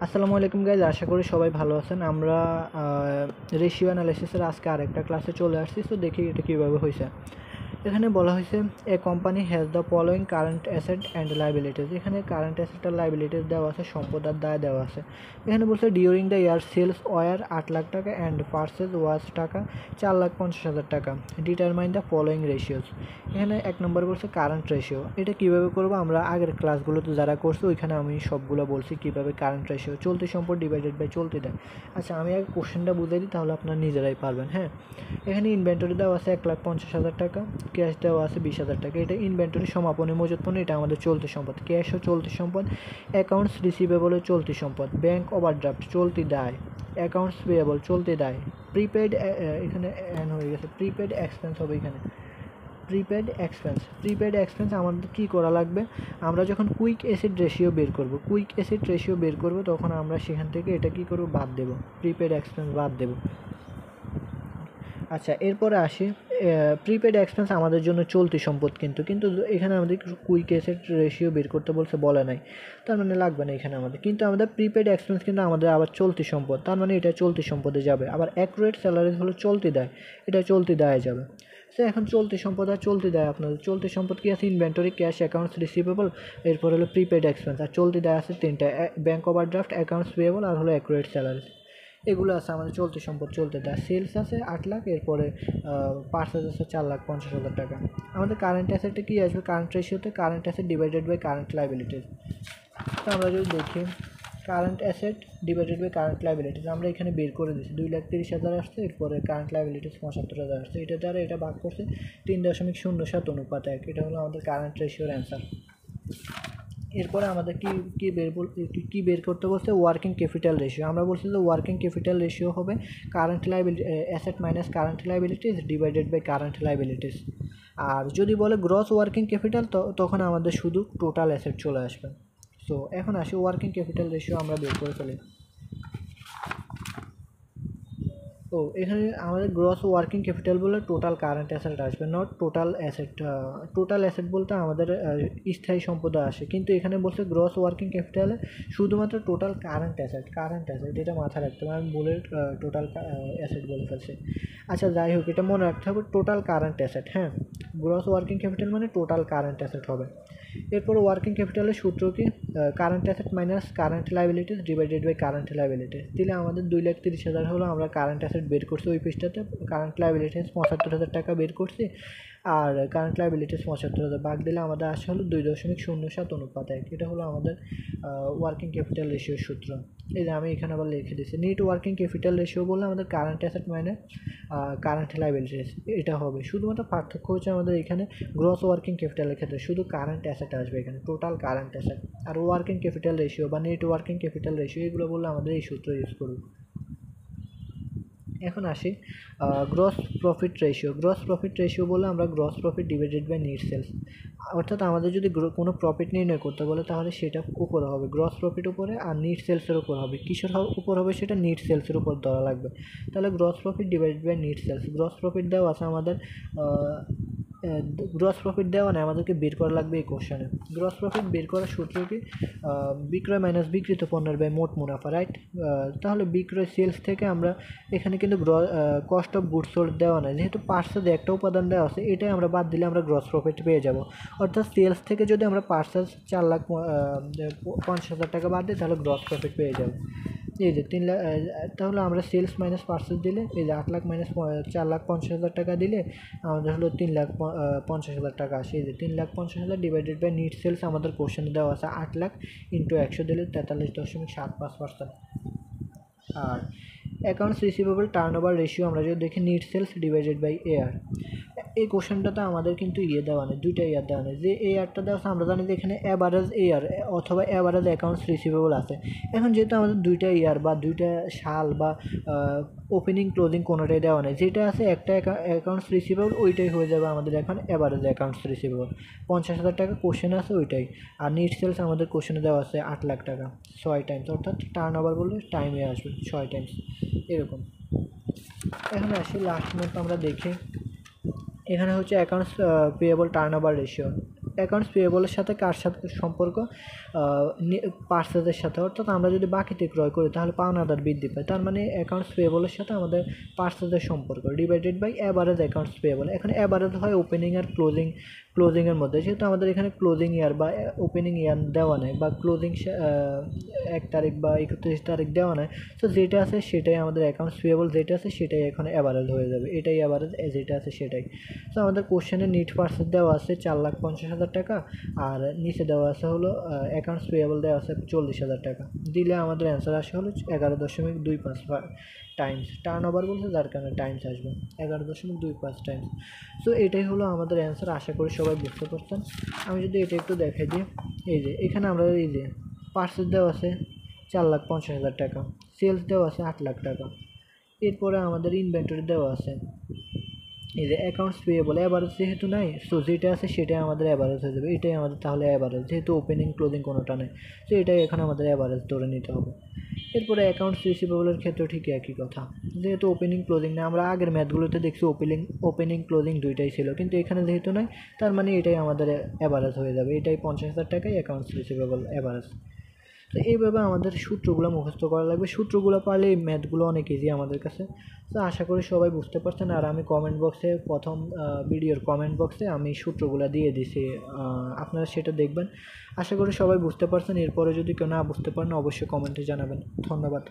আসসালামু আলাইকুম গাইজ, আশা করি সবাই ভালো আছেন। আমরা রেশিও অ্যানালাইসিসের আজকে আরেকটা ক্লাসে চলে আসছি। তো দেখি এটা কীভাবে হয়েছে। এখানে বলা হয়েছে a company has the following current asset and liabilities. এখানে কারেন্ট অ্যাসেট আর লাইবিলিটিস দেওয়া আছে, সম্পদ আর দায় দেওয়া আছে। এখানে বলছে during the year sales were 8 lakh টাকা অ্যান্ড পার্সেস ওয়াজ টাকা 4,50,000 টাকা। Determine the following ratios. এখানে 1 নম্বর বলছে কারেন্ট রেশিও। এটা কীভাবে করবো, আমরা আগের ক্লাসগুলোতে যারা করছি ওইখানে আমি সবগুলো বলছি কীভাবে কারেন্ট রেশিও, চলতি সম্পদ ডিভাইডেড বাই চলতি দেয়। আচ্ছা, আমি আগে কোশ্চেনটা বুঝিয়ে দিই, তাহলে আপনারা নিজেরাই পারবেন। হ্যাঁ, এখানে ইনভেন্টরি দেওয়া আছে 1,50,000 টাকা, ক্যাশ দেওয়া আছে 20,000 টাকা। এটা ইনভেন্টরি সমাপনী মজুত পণ্য, এটা আমাদের চলতি সম্পদ। ক্যাশও চলতি সম্পদ, অ্যাকাউন্টস রিসিভেবলও চলতি সম্পদ, ব্যাংক ওভারড্রাফট চলতি দায়, অ্যাকাউন্টস পেয়েবল চলতি দায়, প্রিপেড এখানে অ্যান হয়ে গেছে, প্রিপেড এক্সপেন্স হবে এখানে। প্রিপেড এক্সপেন্স আমাদের কী করা লাগবে, আমরা যখন কুইক অ্যাসেট রেশিও বের করব তখন আমরা সেখান থেকে এটা কী করব, বাদ দেব, প্রিপেড এক্সপেন্স বাদ দেব। আচ্ছা, এরপরে আসি, প্রিপেড এক্সপেন্স আমাদের জন্য চলতি সম্পদ, কিন্তু এখানে আমাদের কুইক অ্যাসেট রেশিও বের করতে বলছে, বলে নাই, তার মানে লাগবে না এখানে আমাদের। কিন্তু আমাদের প্রিপেড এক্সপেন্স কিন্তু আমাদের আবার চলতি সম্পদ, তার মানে এটা চলতি সম্পদে যাবে। আবার অ্যাকুরেট স্যালারি হলো চলতি দায়, এটা চলতি দায়ে যাবে। সে এখন চলতি সম্পদ আর চলতি দায়, আপনাদের চলতি সম্পদ কী আছে, ইনভেন্টরি, ক্যাশ, অ্যাকাউন্টস রিসিভেবল, এরপর হলো প্রিপেড এক্সপেন্স। আর চলতি দায় আছে 3টা, ব্যাংক ওভারড্রাফট, অ্যাকাউন্টস পেয়েবল আর হলো অ্যাকুরেট স্যালারি। এগুলো আছে আমাদের চলতি সম্পদ, চলতে দেয়। সেলস আছে 8 লাখ, এরপরে পার্সেস আছে 4,50,000 টাকা। আমাদের কারেন্ট অ্যাসেটে কী আসবে, কারেন্ট রেশিওতে current asset divided by current liabilities. তো আমরা যদি দেখি current asset divided by current liabilities, আমরা এখানে বের করে দিচ্ছি 2,30,000 আসছে, এরপরে কারেন্ট লাইবিলিটিস 75,000 আসছে। এটা দ্বারা এটা ভাগ করছে 3.07 অনুপাত 1। এটা হলো আমাদের কারেন্ট রেশিওর অ্যান্সার। এরপরে আমাদের কি বের করতে বলছে, ওয়ার্কিং ক্যাপিটাল রেশিও। আমরা বলছি যে ওয়ার্কিং ক্যাপিটাল রেশিও হবে current liability asset minus current liabilities divided by current liabilities. আর যদি বলে গ্রস ওয়ার্কিং ক্যাপিটাল, তখন আমাদের শুধু টোটাল অ্যাসেট চলে আসবে। সো এখন আসি ওয়ার্কিং ক্যাপিটাল রেশিও আমরা বের করে ফেলি। এখানে আমাদের গ্রস ওয়ার্কিং ক্যাপিটাল বলে টোটাল কারেন্ট অ্যাসেট আসবে, not total asset. Total asset বলতে আমাদের স্থায়ী সম্পদ আসে, কিন্তু এখানে বলছে গ্রস ওয়ার্কিং ক্যাপিটালে শুধুমাত্র টোটাল কারেন্ট অ্যাসেট, এটা মাথায় রাখতে হবে। আমি বলে টোটাল অ্যাসেট বলে ফেলছি। আচ্ছা, যাই হোক, এটা মনে রাখতে হবে, টোটাল কারেন্ট অ্যাসেট। হ্যাঁ, গ্রস ওয়ার্কিং ক্যাপিটাল মানে টোটাল কারেন্ট অ্যাসেট হবে। এরপর ওয়ার্কিং ক্যাপিটালের সূত্র কি, current asset minus current liabilities divided by current liabilities. দিলে আমাদের 2,30,000 হলো, আমরা কারেন্ট অ্যাসেট বের করছি ওই পৃষ্ঠাতে, কারেন্ট লাইবিলিটিস 75,000 টাকা বের করছি, আর কারেন্ট লাইবিলিটিস 75,000 ভাগ দিলে আমাদের আসে হলো 2.07 অনুপাত 1। এটা হলো আমাদের ওয়ার্কিং ক্যাপিটাল রেশিওর সূত্র। এই যে আমি এখানে আবার লিখে দিচ্ছি, নেট ওয়ার্কিং ক্যাপিটাল রেশিও বললে আমাদের current asset minus current liabilities এটা হবে। শুধুমাত্র পার্থক্য হচ্ছে আমাদের এখানে গ্রস ওয়ার্কিং ক্যাপিটালের ক্ষেত্রে শুধু কারেন্ট অ্যাসেট আসবে, এখানে total current asset. Are working capital ratio বা নেট ওয়ার্কিং ক্যাপিটাল রেশিও এগুলো বললে আমাদের এই সূত্র ইউজ করব। এখন আসি গ্রস প্রফিট রেশিও বলে আমরা gross profit divided by net sales. অর্থাৎ আমাদের যদি কোনো প্রফিট নির্ণয় করতে বলে তাহলে সেটা উপরে হবে গ্রস প্রফিট উপরে, আর নেট সেলসের উপর হবে। কিসের উপর হবে, সেটা নেট সেলসের উপর ধরা লাগবে। তাহলে gross profit divided by net sales. Gross profit দেওয়া আছে আমাদের, গ্রস প্রফিট দেওয়া নেই, আমাদেরকে বের করা লাগবে এই কোশ্চেনে। গ্রস প্রফিট বের করার সূত্র কি, বিক্রয় মাইনাস বিক্রিত পণ্যের ব্যয় মোট মুনাফা, রাইট। তাহলে বিক্রয় সেলস থেকে আমরা এখানে কিন্তু কস্ট অফ গুডস সোল্ড দেওয়া নেই, যেহেতু পার্সেস একটা উপাদান দেওয়া আছে, এটাই আমরা বাদ দিলে আমরা গ্রস প্রফিট পেয়ে যাব। অর্থাৎ সেলস থেকে যদি আমরা পার্সেস 4,50,000 টাকা বাদ দিই তাহলে গ্রস প্রফিট পেয়ে যাব। এই যে 3 লাখ, তাহলে আমরা সেলস মাইনাস পার্সেস দিলে, এই যে 8 লাখ মাইনাস 4,50,000 টাকা দিলে আমাদের হলো 3,50,000 টাকা আসে। এই যে 3,50,000 ডিভাইডেড বাই নিট সেলস আমাদের কোশ্চেনে দেওয়া আছে 8 লাখ ইন্টু 100 দিলে 43.75%। আর অ্যাকাউন্টস রিসিভেবল টার্নওভার রেশিও আমরা যদি দেখি, net sales divided by AR. এই কোশ্চেনটাতে আমাদের কিন্তু দেওয়া নেই, দুইটা ইয়ার দেওয়া নেই। যে এআরটা দেওয়া আছে আমরা জানি যে এখানে অ্যাভারেজ এআর অথবা অ্যাভারেজ অ্যাকাউন্টস রিসিভেবল আছে। এখন যেহেতু আমাদের দুইটা ইয়ার বা দুইটা সাল বা ওপেনিং ক্লোজিং কোনোটাই দেওয়া নেই, যেটা আছে একটা অ্যাকাউন্টস রিসিভেবল ওইটাই হয়ে যাবে আমাদের এখন অ্যাভারেজ অ্যাকাউন্টস রিসিভেবল। 50,000 টাকা কোশ্চেন আছে ওইটাই। আর নিট সেলস আমাদের কোশ্চেনে দেওয়া আছে 8 লাখ টাকা, 6 টাইমস, অর্থাৎ টার্ন ওভার বললে টাইমে আসবে 6 টাইমস এরকম। এখানে আসি লাস্ট মন্থ আমরা দেখি, এখানে হচ্ছে accounts payable turnover ratio. Accounts পেয়েবলের সাথে কার সাথে সম্পর্ক, পার্সেসের সাথে। অর্থাৎ আমরা যদি বাকিতে ক্রয় করি তাহলে পাওনাদার বৃদ্ধি পায়, তার মানে অ্যাকাউন্টস পেয়েবলের সাথে আমাদের পার্সেসের সম্পর্ক divided by average accounts payable. এখানে অ্যাভারেজ হয় ওপেনিং আর ক্লোজিংয়ের মধ্যে, যেহেতু আমাদের এখানে ক্লোজিং ইয়ার বা ওপেনিং ইয়ার দেওয়া নেই বা ক্লোজিং 1 তারিখ বা 31 তারিখ দেওয়া নেই, তো যেটা আছে সেটাই আমাদের অ্যাকাউন্টস পেয়েবল, যেটা আছে সেটাই এখন অ্যাভারেজ হয়ে যাবে, এটাই অ্যাভারেজ, যেটা আছে সেটাই। তো আমাদের কোশ্চেনে নিট পার্সেস দেওয়া আছে 4,50,000 টাকা, আর নিচে দেওয়া আছে হলো অ্যাকাউন্টস পেয়েবল দেওয়া আছে 40,000 টাকা। দিলে আমাদের অ্যান্সার আসে হলো 11.25 টাইমস। টার্ন ওভার বলছে যার কারণে টাইমস আসবে 11.25 টাইমস। সো এটাই হলো আমাদের অ্যান্সার, আশা করি সবাই বুঝতে পারছেন। আমি যদি এটা একটু দেখাই দিই, এই যে এখানে আমরা এই যে পার্সেস দেওয়া আছে 4,50,000 টাকা, সেলস দেওয়া আছে 8 লাখ টাকা, এরপরে আমাদের ইনভেন্টরি দেওয়া আছে, এই যে অ্যাকাউন্টস পেয়েবল অ্যাভারেজ যেহেতু নাই, সো যেটা আছে সেটাই আমাদের অ্যাভারেজ হয়ে যাবে, এটাই আমাদের তাহলে অ্যাভারেজ, যেহেতু ওপেনিং ক্লোজিং কোনোটা নেই, তো এটাই এখন আমাদের অ্যাভারেজ ধরে নিতে হবে। এরপরে অ্যাকাউন্টস রিসিভেবলের ক্ষেত্রেও ঠিক একই কথা, যেহেতু ওপেনিং ক্লোজিং না, আমরা আগের ম্যাথগুলোতে দেখছি ওপেনিং ক্লোজিং দুইটাই ছিল, কিন্তু এখানে যেহেতু নাই, তার মানে এটাই আমাদের অ্যাভারেজ হয়ে যাবে, এটাই 50,000 টাকাই অ্যাকাউন্টস রিসিভেবল অ্যাভারেজ। তো এইভাবে আমাদের সূত্রগুলো মুখস্থ করা লাগবে, সূত্রগুলো পারলে এই ম্যাথগুলো অনেক ইজি আমাদের কাছে। তো আশা করি সবাই বুঝতে পারছেন, আর আমি কমেন্ট বক্সে প্রথম ভিডিওর কমেন্ট বক্সে আমি সূত্রগুলো দিয়ে দিছি, আপনারা সেটা দেখবেন। আশা করি সবাই বুঝতে পারছেন, এরপরে যদি কেউ না বুঝতে পারেন অবশ্যই কমেন্টে জানাবেন। ধন্যবাদ।